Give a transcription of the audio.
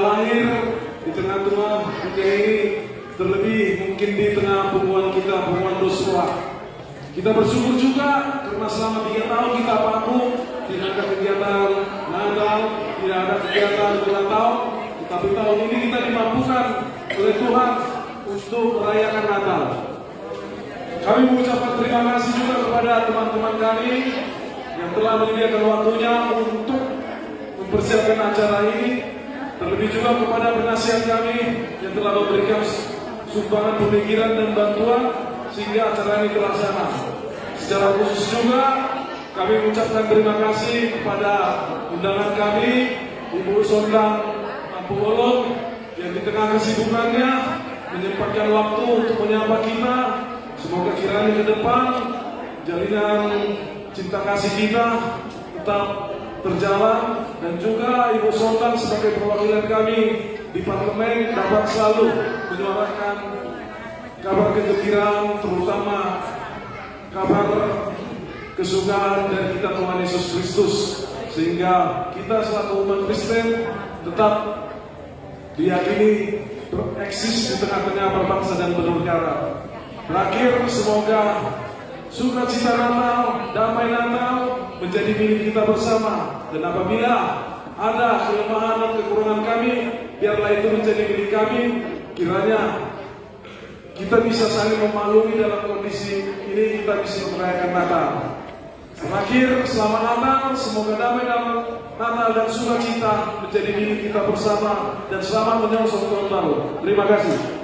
Lahir di tengah-tengah dunia ini, terlebih mungkin di tengah hubungan kita, hubungan dosa. Kita bersyukur juga karena selama 3 tahun kita vakum, tidak ada kegiatan Natal, tidak ada kegiatan ulang tahun. Tapi tahun ini kita dimampukan oleh Tuhan untuk merayakan Natal. Kami mengucapkan terima kasih juga kepada teman-teman kami yang telah menyediakan waktunya untuk mempersiapkan acara ini. Terlebih juga kepada penasihat kami yang telah memberikan sumbangan pemikiran dan bantuan sehingga acara ini terlaksana. Secara khusus juga kami mengucapkan terima kasih kepada undangan kami, Ibu Sondang Ampulolong yang di tengah kesibukannya menyempatkan waktu untuk menyapa kita. Semoga kiranya ke depan jalinan cinta kasih kita tetap berjalan, dan juga Ibu Sondang sebagai perwakilan kami di parlemen dapat selalu menyuarakan kabar kegembiraan, terutama kabar kesukaan dari kita Tuhan Yesus Kristus, sehingga kita selaku umat Kristen tetap diyakini bereksis di tengah-tengah berbangsa dan bernegara. Terakhir, semoga sukacita Natal, damai Natal menjadi milik kita bersama, dan apabila ada kelemahan dan kekurangan kami, biarlah itu menjadi milik kami. Kiranya kita bisa saling memaklumi dalam kondisi ini, kita bisa merayakan Natal. Terakhir, selamat Natal, semoga damai dalam Natal dan sukacita menjadi milik kita bersama, dan selamat menyongsong tahun baru. Terima kasih.